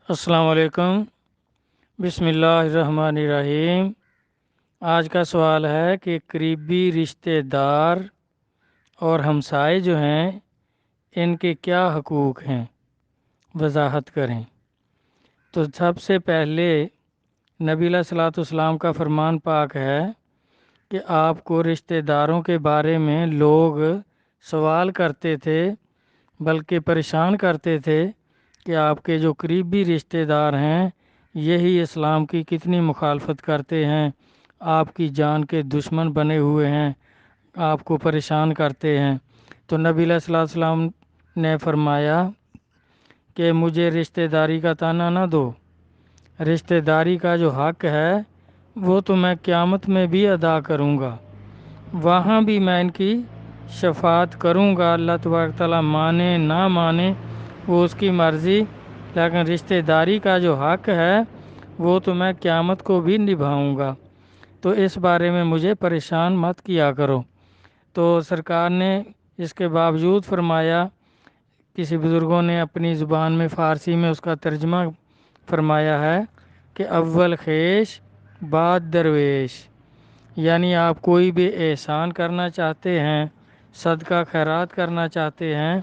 السلام علیکم۔ بسم اللہ الرحمن الرحیم۔ آج کا سوال ہے کہ قریبی رشتہ دار اور ہمسائے جو ہیں ان کے کیا حقوق ہیں، وضاحت کریں۔ تو سب سے پہلے نبی علیہ الصلوۃ والسلام کا فرمان پاک ہے کہ آپ کو رشتہ داروں کے بارے میں لوگ سوال کرتے تھے، بلکہ پریشان کرتے تھے کہ آپ کے جو قریبی رشتہ دار ہیں یہی اسلام کی کتنی مخالفت کرتے ہیں، آپ کی جان کے دشمن بنے ہوئے ہیں، آپ کو پریشان کرتے ہیں۔ تو نبی علیہ الصلوۃ والسلام نے فرمایا کہ مجھے رشتہ داری کا طعنہ نہ دو، رشتہ داری کا جو حق ہے وہ تو میں قیامت میں بھی ادا کروں گا، وہاں بھی میں ان کی شفاعت کروں گا، اللہ تبارک تعالیٰ مانے نہ مانے وہ اس کی مرضی، لیکن رشتہ داری کا جو حق ہے وہ تو میں قیامت کو بھی نبھاؤں گا، تو اس بارے میں مجھے پریشان مت کیا کرو۔ تو سرکار نے اس کے باوجود فرمایا، کسی بزرگوں نے اپنی زبان میں فارسی میں اس کا ترجمہ فرمایا ہے کہ اول خیش بعد درویش، یعنی آپ کوئی بھی احسان کرنا چاہتے ہیں، صدقہ خیرات کرنا چاہتے ہیں،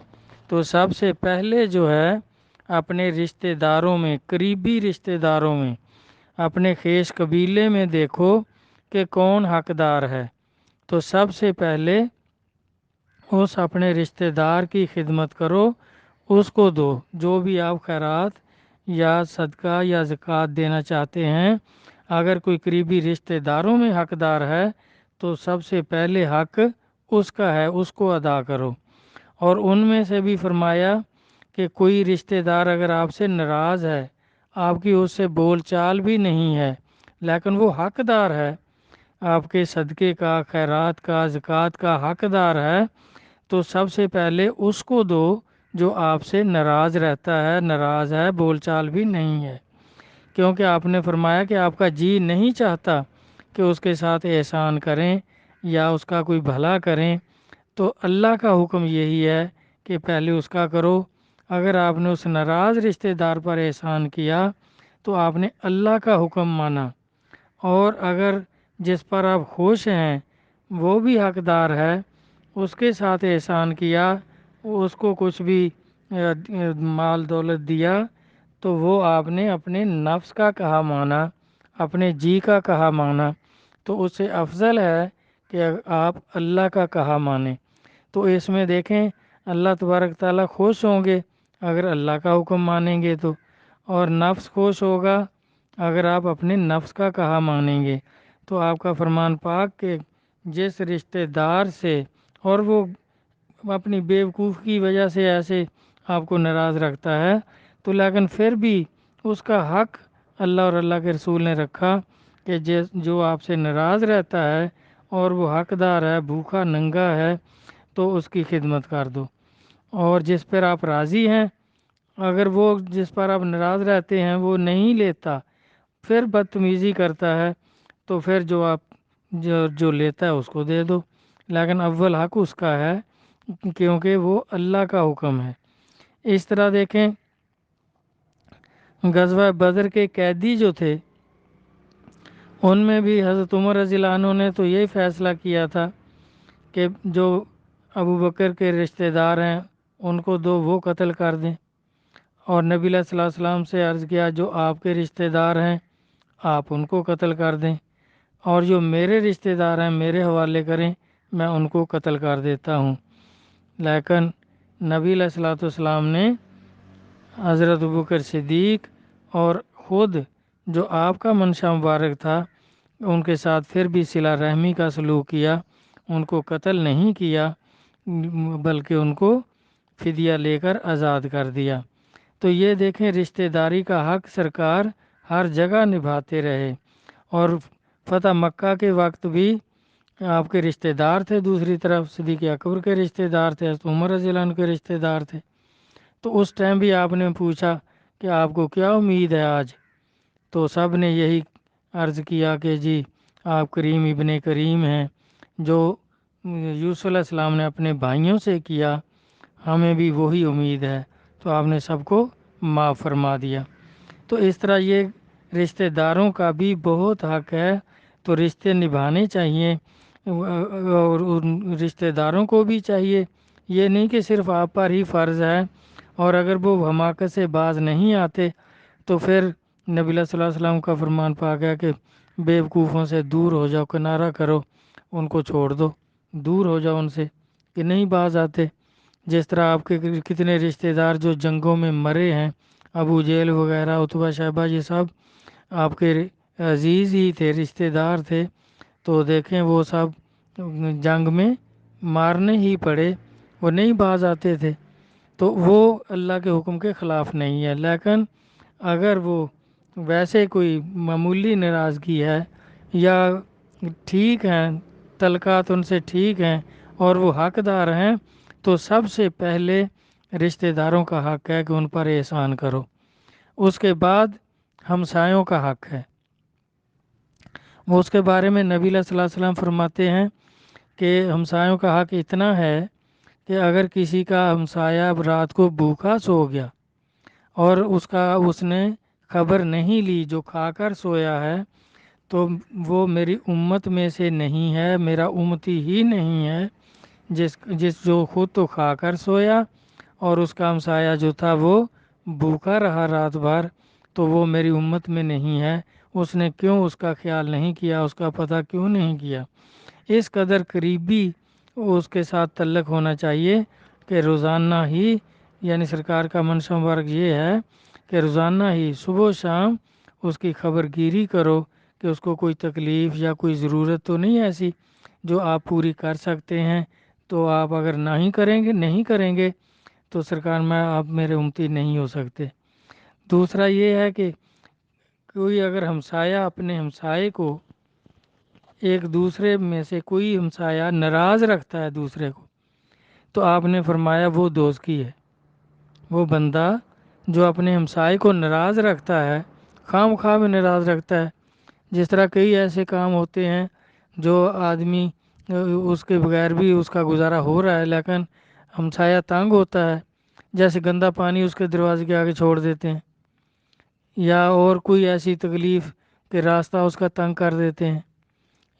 تو سب سے پہلے جو ہے اپنے رشتہ داروں میں، قریبی رشتہ داروں میں، اپنے خیش قبیلے میں دیکھو کہ کون حقدار ہے، تو سب سے پہلے اس اپنے رشتہ دار کی خدمت کرو، اس کو دو جو بھی آپ خیرات یا صدقہ یا زکوٰۃ دینا چاہتے ہیں۔ اگر کوئی قریبی رشتہ داروں میں حقدار ہے تو سب سے پہلے حق اس کا ہے، اس کو ادا کرو۔ اور ان میں سے بھی فرمایا کہ کوئی رشتہ دار اگر آپ سے ناراض ہے، آپ کی اس سے بول چال بھی نہیں ہے، لیکن وہ حقدار ہے، آپ کے صدقے کا، خیرات کا، زکوٰۃ کا حقدار ہے، تو سب سے پہلے اس کو دو جو آپ سے ناراض رہتا ہے، ناراض ہے، بول چال بھی نہیں ہے، کیونکہ آپ نے فرمایا کہ آپ کا جی نہیں چاہتا کہ اس کے ساتھ احسان کریں یا اس کا کوئی بھلا کریں، تو اللہ کا حکم یہی ہے کہ پہلے اس کا کرو۔ اگر آپ نے اس ناراض رشتہ دار پر احسان کیا تو آپ نے اللہ کا حکم مانا، اور اگر جس پر آپ خوش ہیں وہ بھی حقدار ہے، اس کے ساتھ احسان کیا، اس کو کچھ بھی مال دولت دیا، تو وہ آپ نے اپنے نفس کا کہا مانا، اپنے جی کا کہا مانا، تو اس سے افضل ہے کہ آپ اللہ کا کہا مانیں۔ تو اس میں دیکھیں اللہ تبارک تعالیٰ خوش ہوں گے اگر اللہ کا حکم مانیں گے تو، اور نفس خوش ہوگا اگر آپ اپنے نفس کا کہا مانیں گے۔ تو آپ کا فرمان پاک کہ جس رشتہ دار سے، اور وہ اپنی بیوقوف کی وجہ سے ایسے آپ کو ناراض رکھتا ہے، تو لیکن پھر بھی اس کا حق اللہ اور اللہ کے رسول نے رکھا کہ جو آپ سے ناراض رہتا ہے اور وہ حقدار ہے، بھوکا ننگا ہے، تو اس کی خدمت کر دو۔ اور جس پر آپ راضی ہیں، اگر وہ جس پر آپ ناراض رہتے ہیں وہ نہیں لیتا، پھر بدتمیزی کرتا ہے، تو پھر جو لیتا ہے اس کو دے دو، لیکن اول حق اس کا ہے کیونکہ وہ اللہ کا حکم ہے۔ اس طرح دیکھیں غزوہ بدر کے قیدی جو تھے، ان میں بھی حضرت عمر رضی اللہ عنہ نے تو یہی فیصلہ کیا تھا کہ جو ابو بکر کے رشتہ دار ہیں ان کو دو، وہ قتل کر دیں، اور نبی علیہ الصلوۃ والسلام سے عرض کیا جو آپ کے رشتہ دار ہیں آپ ان کو قتل کر دیں، اور جو میرے رشتہ دار ہیں میرے حوالے کریں، میں ان کو قتل کر دیتا ہوں۔ لیکن نبی علیہ الصلوۃ والسلام نے حضرت ابوبکر صدیق اور خود جو آپ کا منشا مبارک تھا ان کے ساتھ پھر بھی صلہ رحمی کا سلوک کیا، ان کو قتل نہیں کیا بلکہ ان کو فدیہ لے کر آزاد کر دیا۔ تو یہ دیکھیں رشتہ داری کا حق سرکار ہر جگہ نبھاتے رہے، اور فتح مکہ کے وقت بھی آپ کے رشتہ دار تھے، دوسری طرف صدیق اکبر کے رشتہ دار تھے، حضرت عمر رضی اللہ عنہ کے رشتہ دار تھے، تو اس ٹائم بھی آپ نے پوچھا کہ آپ کو کیا امید ہے آج، تو سب نے یہی عرض کیا کہ جی آپ کریم ابن کریم ہیں، جو یوسف علیہ السلام نے اپنے بھائیوں سے کیا ہمیں بھی وہی امید ہے، تو آپ نے سب کو معاف فرما دیا۔ تو اس طرح یہ رشتہ داروں کا بھی بہت حق ہے، تو رشتے نبھانے چاہیے، اور ان رشتہ داروں کو بھی چاہیے، یہ نہیں کہ صرف آپ پر ہی فرض ہے، اور اگر وہ حماقت سے باز نہیں آتے تو پھر نبی اللہ صلی اللہ علیہ وسلم کا فرمان پا گیا کہ بے وقوفوں سے دور ہو جاؤ، کنارہ کرو، ان کو چھوڑ دو، دور ہو جاؤ ان سے کہ نہیں باز آتے۔ جس طرح آپ کے کتنے رشتہ دار جو جنگوں میں مرے ہیں، ابو جہل وغیرہ، عتبہ شیبہ، یہ سب آپ کے عزیز ہی تھے، رشتہ دار تھے، تو دیکھیں وہ سب جنگ میں مارنے ہی پڑے، وہ نہیں باز آتے تھے، تو وہ اللہ کے حکم کے خلاف نہیں ہے۔ لیکن اگر وہ ویسے کوئی معمولی ناراضگی ہے یا ٹھیک ہیں، تعلقات ان سے ٹھیک ہیں اور وہ حقدار ہیں، تو سب سے پہلے رشتہ داروں کا حق ہے کہ ان پر احسان کرو، اس کے بعد ہمسایوں کا حق ہے۔ وہ اس کے بارے میں نبی صلی اللہ علیہ وسلم فرماتے ہیں کہ ہمسایوں کا حق اتنا ہے کہ اگر کسی کا ہمسایہ رات کو بھوکا سو گیا اور اس نے خبر نہیں لی، جو کھا کر سویا ہے، تو وہ میری امت میں سے نہیں ہے، میرا امتی ہی نہیں ہے، جس جو خود تو کھا کر سویا اور اس کا ہمسایہ جو تھا وہ بھوکا رہا رات بھر، تو وہ میری امت میں نہیں ہے۔ اس نے کیوں اس کا خیال نہیں کیا، اس کا پتہ کیوں نہیں کیا؟ اس قدر قریبی اس کے ساتھ تعلق ہونا چاہیے کہ روزانہ ہی، یعنی سرکار کا منشا مبارک یہ ہے کہ روزانہ ہی صبح و شام اس کی خبر گیری کرو کہ اس کو کوئی تکلیف یا کوئی ضرورت تو نہیں ایسی جو آپ پوری کر سکتے ہیں، تو آپ اگر نہیں کریں گے تو سرکار میں آپ میرے امتی نہیں ہو سکتے۔ دوسرا یہ ہے کہ کوئی اگر ہمسایہ اپنے ہمسائے کو، ایک دوسرے میں سے کوئی ہمسایہ ناراض رکھتا ہے دوسرے کو، تو آپ نے فرمایا وہ دوزخی ہے۔ وہ بندہ جو اپنے ہمسائے کو ناراض رکھتا ہے، خواہ مخواہ میں ناراض رکھتا ہے، جس طرح کئی ایسے کام ہوتے ہیں جو آدمی اس کے بغیر بھی اس کا گزارا ہو رہا ہے، لیکن ہمسایہ تنگ ہوتا ہے، جیسے گندا پانی اس کے دروازے کے آگے چھوڑ دیتے ہیں، یا اور کوئی ایسی تکلیف کہ راستہ اس کا تنگ کر دیتے ہیں،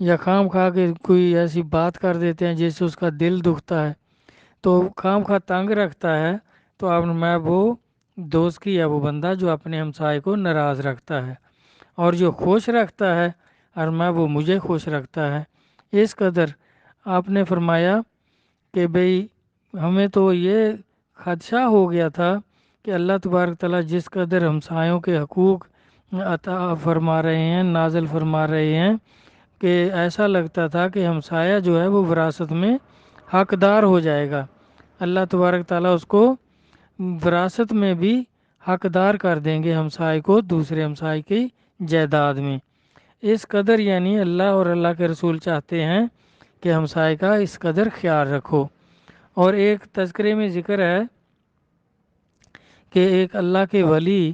یا خواہ مخواہ کے کوئی ایسی بات کر دیتے ہیں جس سے اس کا دل دکھتا ہے، تو خواہ مخواہ تنگ رکھتا ہے، تو اب میں وہ دوزخی ہے وہ بندہ جو اپنے ہمسائے کو ناراض رکھتا ہے، اور جو خوش رکھتا ہے، اور میں وہ مجھے خوش رکھتا ہے۔ اس قدر آپ نے فرمایا کہ بھئی ہمیں تو یہ خدشہ ہو گیا تھا کہ اللہ تبارک تعالیٰ جس قدر ہمسایوں کے حقوق عطا فرما رہے ہیں، نازل فرما رہے ہیں، کہ ایسا لگتا تھا کہ ہمسایہ جو ہے وہ وراثت میں حقدار ہو جائے گا، اللہ تبارک تعالیٰ اس کو وراثت میں بھی حقدار کر دیں گے ہمسائے کو، دوسرے ہمسائے کی جائیداد میں۔ اس قدر یعنی اللہ اور اللہ کے رسول چاہتے ہیں کہ ہمسائے کا اس قدر خیال رکھو۔ اور ایک تذکرے میں ذکر ہے کہ ایک اللہ کے ولی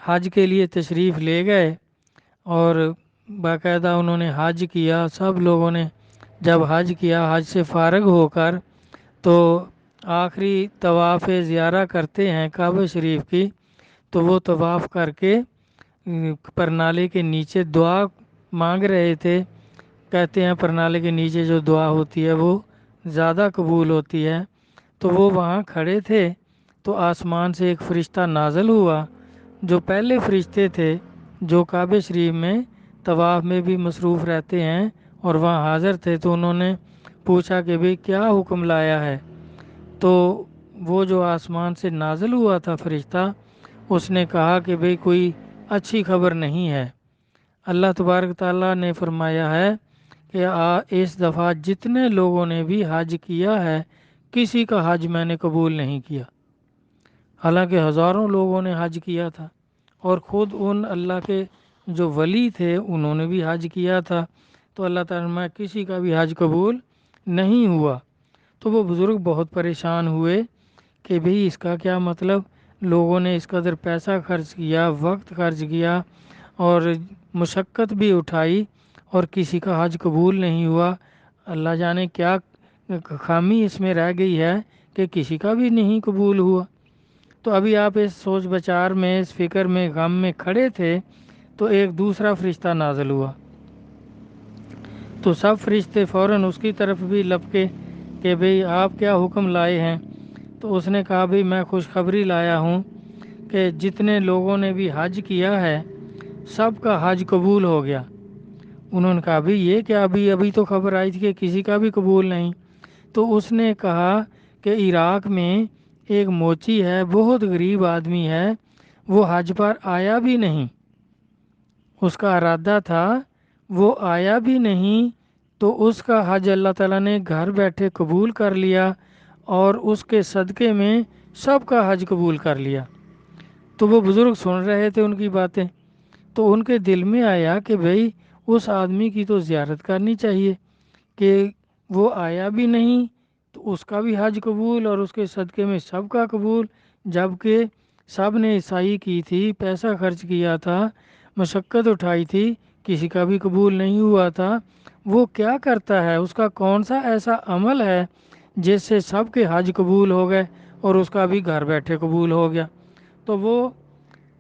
حج کے لیے تشریف لے گئے، اور باقاعدہ انہوں نے حج کیا، سب لوگوں نے جب حج کیا، حج سے فارغ ہو کر تو آخری طواف زیارہ کرتے ہیں کعبہ شریف کی، تو وہ طواف کر کے پرنالے کے نیچے دعا مانگ رہے تھے۔ کہتے ہیں پرنالے کے نیچے جو دعا ہوتی ہے وہ زیادہ قبول ہوتی ہے، تو وہ وہاں کھڑے تھے، تو آسمان سے ایک فرشتہ نازل ہوا، جو پہلے فرشتے تھے جو کعبہ شریف میں طواف میں بھی مصروف رہتے ہیں اور وہاں حاضر تھے، تو انہوں نے پوچھا کہ بھئی کیا حکم لایا ہے؟ تو وہ جو آسمان سے نازل ہوا تھا فرشتہ، اس نے کہا کہ بھئی کوئی اچھی خبر نہیں ہے، اللہ تبارک تعالیٰ نے فرمایا ہے کہ اس دفعہ جتنے لوگوں نے بھی حج کیا ہے، کسی کا حج میں نے قبول نہیں کیا۔ حالانکہ ہزاروں لوگوں نے حج کیا تھا، اور خود ان اللہ کے جو ولی تھے انہوں نے بھی حج کیا تھا، تو اللہ تعالیٰ میں کسی کا بھی حج قبول نہیں ہوا۔ تو وہ بزرگ بہت پریشان ہوئے کہ بھئی اس کا کیا مطلب، لوگوں نے اس قدر پیسہ خرچ کیا، وقت خرچ کیا اور مشقت بھی اٹھائی، اور کسی کا حج قبول نہیں ہوا، اللہ جانے کیا خامی اس میں رہ گئی ہے کہ کسی کا بھی نہیں قبول ہوا۔ تو ابھی آپ اس سوچ بچار میں، اس فکر میں، غم میں کھڑے تھے تو ایک دوسرا فرشتہ نازل ہوا، تو سب فرشتے فوراً اس کی طرف بھی لپکے کہ بھئی آپ کیا حکم لائے ہیں؟ تو اس نے کہا بھئی میں خوشخبری لایا ہوں کہ جتنے لوگوں نے بھی حج کیا ہے سب کا حج قبول ہو گیا۔ انہوں نے کہا بھئی یہ کیا، ابھی تو خبر آئی تھی کہ کسی کا بھی قبول نہیں۔ تو اس نے کہا کہ عراق میں ایک موچی ہے، بہت غریب آدمی ہے، وہ حج پر آیا بھی نہیں، اس کا ارادہ تھا وہ آیا بھی نہیں، تو اس کا حج اللہ تعالیٰ نے گھر بیٹھے قبول کر لیا اور اس کے صدقے میں سب کا حج قبول کر لیا۔ تو وہ بزرگ سن رہے تھے ان کی باتیں، تو ان کے دل میں آیا کہ بھئی اس آدمی کی تو زیارت کرنی چاہیے کہ وہ آیا بھی نہیں تو اس کا بھی حج قبول اور اس کے صدقے میں سب کا قبول، جبکہ سب نے عیسائی کی تھی، پیسہ خرچ کیا تھا، مشقت اٹھائی تھی، کسی کا بھی قبول نہیں ہوا تھا۔ وہ کیا کرتا ہے، اس کا کون سا ایسا عمل ہے جس سے سب کے حج قبول ہو گئے اور اس کا بھی گھر بیٹھے قبول ہو گیا؟ تو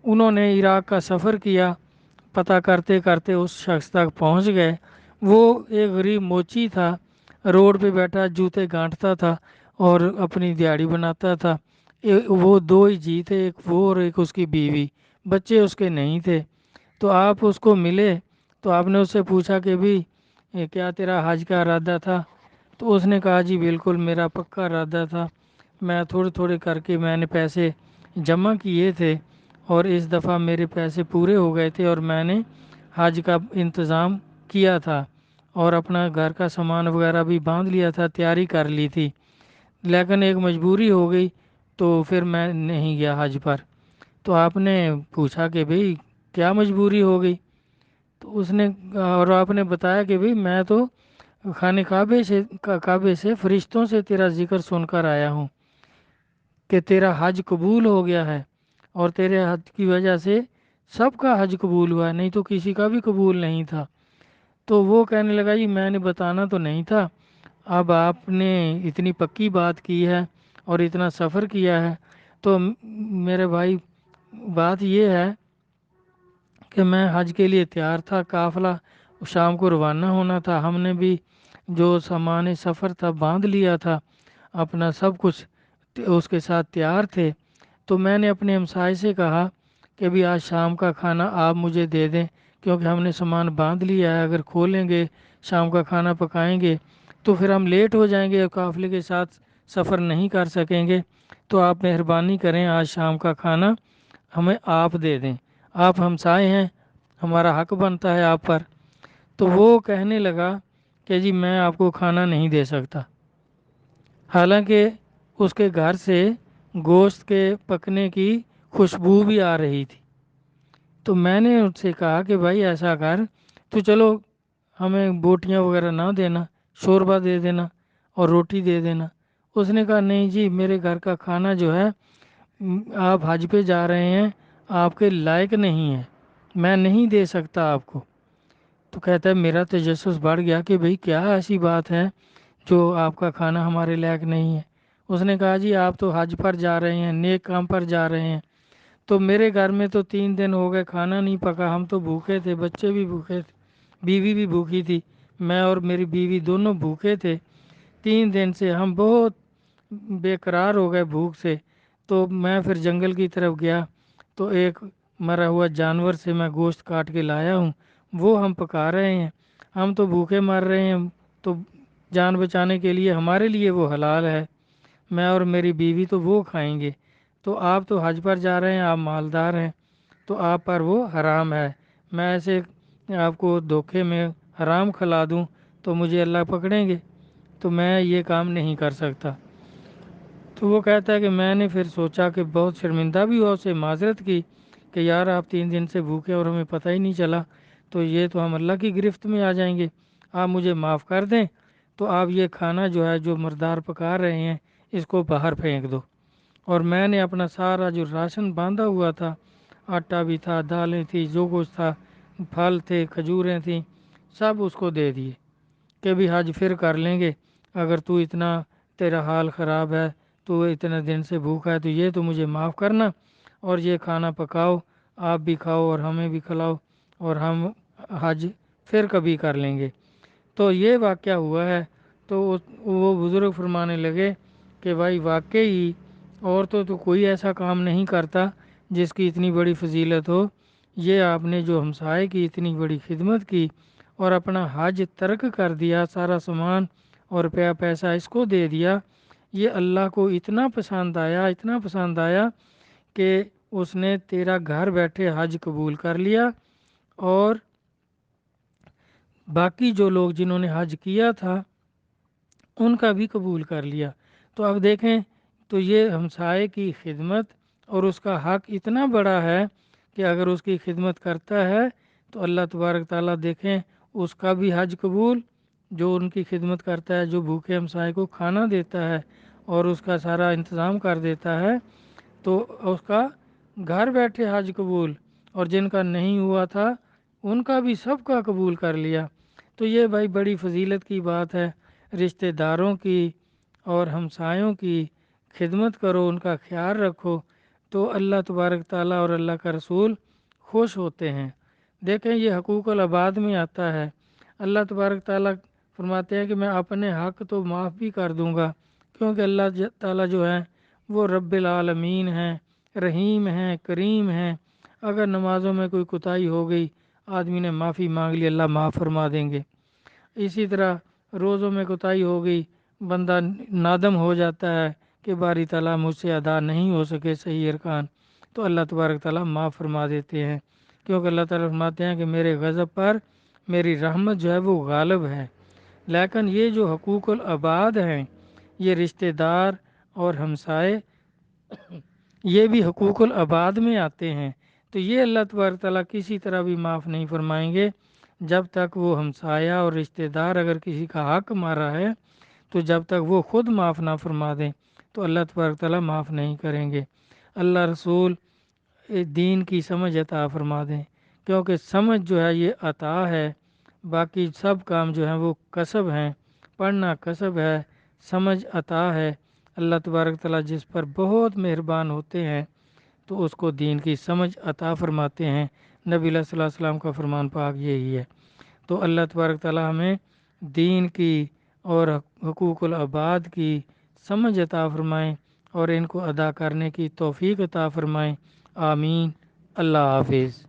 انہوں نے عراق کا سفر کیا، پتہ کرتے کرتے اس شخص تک پہنچ گئے۔ وہ ایک غریب موچی تھا، روڈ پہ بیٹھا جوتے گانٹتا تھا اور اپنی دیہڑی بناتا تھا۔ وہ دو ہی جی تھے، ایک وہ اور ایک اس کی بیوی، بچے اس کے نہیں تھے۔ تو آپ اس کو ملے تو آپ نے اس سے پوچھا کہ بھی کیا تیرا حج کا ارادہ تھا؟ تو اس نے کہا جی بالکل میرا پکا ارادہ تھا، میں تھوڑے تھوڑے کر کے میں نے پیسے جمع کیے تھے اور اس دفعہ میرے پیسے پورے ہو گئے تھے اور میں نے حج کا انتظام کیا تھا اور اپنا گھر کا سامان وغیرہ بھی باندھ لیا تھا، تیاری کر لی تھی، لیکن ایک مجبوری ہو گئی تو پھر میں نہیں گیا حج پر۔ تو آپ نے پوچھا کہ بھئی کیا مجبوری ہو گئی؟ تو اس نے اور آپ نے بتایا کہ بھئی میں تو خانہ کعبے سے فرشتوں سے تیرا ذکر سن کر آیا ہوں کہ تیرا حج قبول ہو گیا ہے اور تیرے حج کی وجہ سے سب کا حج قبول ہوا ہے، نہیں تو کسی کا بھی قبول نہیں تھا۔ تو وہ کہنے لگا جی میں نے بتانا تو نہیں تھا، اب آپ نے اتنی پکی بات کی ہے اور اتنا سفر کیا ہے تو میرے بھائی بات یہ ہے کہ میں حج کے لیے تیار تھا، قافلہ شام کو روانہ ہونا تھا، ہم نے بھی جو سامان سفر تھا باندھ لیا تھا، اپنا سب کچھ اس کے ساتھ تیار تھے۔ تو میں نے اپنے ہمسائے سے کہا کہ بھی آج شام کا کھانا آپ مجھے دے دیں کیونکہ ہم نے سامان باندھ لیا ہے، اگر کھولیں گے شام کا کھانا پکائیں گے تو پھر ہم لیٹ ہو جائیں گے اور قافلے کے ساتھ سفر نہیں کر سکیں گے، تو آپ مہربانی کریں آج شام کا کھانا ہمیں آپ دے دیں، آپ ہمسائے ہیں، ہمارا حق بنتا ہے آپ پر۔ تو وہ کہنے لگا کہ جی میں آپ کو کھانا نہیں دے سکتا، حالانکہ اس کے گھر سے گوشت کے پکنے کی خوشبو بھی آ رہی تھی۔ تو میں نے ان سے کہا کہ بھائی ایسا کر تو چلو ہمیں بوٹیاں وغیرہ نہ دینا، شوربہ دے دینا اور روٹی دے دینا۔ اس نے کہا نہیں جی میرے گھر کا کھانا جو ہے آپ حج پہ جا رہے ہیں، آپ کے لائق نہیں ہے، میں نہیں دے سکتا آپ کو۔ تو کہتا ہے میرا تجسس بڑھ گیا کہ بھئی کیا ایسی بات ہے جو آپ کا کھانا ہمارے لائق نہیں ہے؟ اس نے کہا جی آپ تو حج پر جا رہے ہیں، نیک کام پر جا رہے ہیں، تو میرے گھر میں تو 3 دن ہو گئے کھانا نہیں پکا، ہم تو بھوکے تھے، بچے بھی بھوکے تھے، بیوی بھی بھوکی تھی، میں اور میری بیوی دونوں بھوکے تھے، 3 دن سے ہم بہت بے قرار ہو گئے بھوک سے۔ تو میں پھر جنگل کی طرف گیا تو ایک مرا ہوا جانور سے میں گوشت کاٹ کے لایا ہوں، وہ ہم پکا رہے ہیں، ہم تو بھوکے مر رہے ہیں، تو جان بچانے کے لیے ہمارے لیے وہ حلال ہے، میں اور میری بیوی تو وہ کھائیں گے، تو آپ تو حج پر جا رہے ہیں، آپ مالدار ہیں، تو آپ پر وہ حرام ہے، میں ایسے آپ کو دھوکے میں حرام کھلا دوں تو مجھے اللہ پکڑیں گے، تو میں یہ کام نہیں کر سکتا۔ تو وہ کہتا ہے کہ میں نے پھر سوچا کہ بہت شرمندہ بھی ہوا، اسے معذرت کی کہ یار آپ 3 دن سے بھوکے اور ہمیں پتہ ہی نہیں چلا، تو یہ تو ہم اللہ کی گرفت میں آ جائیں گے، آپ مجھے معاف کر دیں، تو آپ یہ کھانا جو ہے جو مردار پکا رہے ہیں اس کو باہر پھینک دو۔ اور میں نے اپنا سارا جو راشن باندھا ہوا تھا، آٹا بھی تھا، دالیں تھی، جو کچھ تھا، پھل تھے، کھجوریں تھیں، سب اس کو دے دیے کہ بھی حج پھر کر لیں گے، اگر تو اتنا تیرا حال خراب ہے تو اتنے دن سے بھوکا ہے تو یہ تو مجھے معاف کرنا، اور یہ کھانا پکاؤ، آپ بھی کھاؤ اور ہمیں بھی کھلاؤ، اور ہم حج پھر کبھی کر لیں گے۔ تو یہ واقعہ ہوا ہے۔ تو وہ بزرگ فرمانے لگے کہ بھائی واقعی عورتوں تو کوئی ایسا کام نہیں کرتا جس کی اتنی بڑی فضیلت ہو۔ یہ آپ نے جو ہمسائے کی اتنی بڑی خدمت کی اور اپنا حج ترک کر دیا، سارا سامان اور روپیہ پیسہ اس کو دے دیا، یہ اللہ کو اتنا پسند آیا، اتنا پسند آیا کہ اس نے تیرا گھر بیٹھے حج قبول کر لیا، اور باقی جو لوگ جنہوں نے حج کیا تھا ان کا بھی قبول کر لیا۔ تو اب دیکھیں، تو یہ ہمسائے کی خدمت اور اس کا حق اتنا بڑا ہے کہ اگر اس کی خدمت کرتا ہے تو اللہ تبارک تعالیٰ دیکھیں اس کا بھی حج قبول، جو ان کی خدمت کرتا ہے، جو بھوکے ہمسائے کو کھانا دیتا ہے اور اس کا سارا انتظام کر دیتا ہے، تو اس کا گھر بیٹھے حج قبول، اور جن کا نہیں ہوا تھا ان کا بھی سب کا قبول کر لیا۔ تو یہ بھائی بڑی فضیلت کی بات ہے۔ رشتہ داروں کی اور ہمسایوں کی خدمت کرو، ان کا خیال رکھو، تو اللہ تبارک تعالیٰ اور اللہ کا رسول خوش ہوتے ہیں۔ دیکھیں یہ حقوق العباد میں آتا ہے۔ اللہ تبارک تعالیٰ فرماتے ہیں کہ میں اپنے حق تو معاف بھی کر دوں گا، کیونکہ اللہ تعالیٰ جو ہے وہ رب العالمین ہیں، رحیم ہیں، کریم ہیں۔ اگر نمازوں میں کوئی کوتاہی ہو گئی، آدمی نے معافی مانگ لی، اللہ معاف فرما دیں گے۔ اسی طرح روزوں میں کوتاہی ہو گئی، بندہ نادم ہو جاتا ہے کہ باری تعالیٰ مجھ سے ادا نہیں ہو سکے صحیح ارکان، تو اللہ تبارک تعالیٰ معاف فرما دیتے ہیں، کیونکہ اللہ تعالیٰ فرماتے ہیں کہ میرے غضب پر میری رحمت جو ہے وہ غالب ہے۔ لیکن یہ جو حقوق العباد ہیں، یہ رشتہ دار اور ہمسائے، یہ بھی حقوق العباد میں آتے ہیں، تو یہ اللہ تبارک تعالیٰ کسی طرح بھی معاف نہیں فرمائیں گے جب تک وہ ہمسایہ اور رشتہ دار اگر کسی کا حق مارا ہے تو جب تک وہ خود معاف نہ فرما دیں تو اللہ تبارک تعالیٰ معاف نہیں کریں گے۔ اللہ رسول دین کی سمجھ عطا فرما دیں، کیونکہ سمجھ جو ہے یہ عطا ہے، باقی سب کام جو ہیں وہ کسب ہیں، پڑھنا کسب ہے، سمجھ عطا ہے۔ اللہ تبارک تعالیٰ جس پر بہت مہربان ہوتے ہیں تو اس کو دین کی سمجھ عطا فرماتے ہیں۔ نبی علیہ الصلوۃ والسلام کا فرمان پاک یہی ہے۔ تو اللہ تبارک تعالیٰ ہمیں دین کی اور حقوق العباد کی سمجھ عطا فرمائیں اور ان کو ادا کرنے کی توفیق عطا فرمائیں۔ آمین۔ اللہ حافظ۔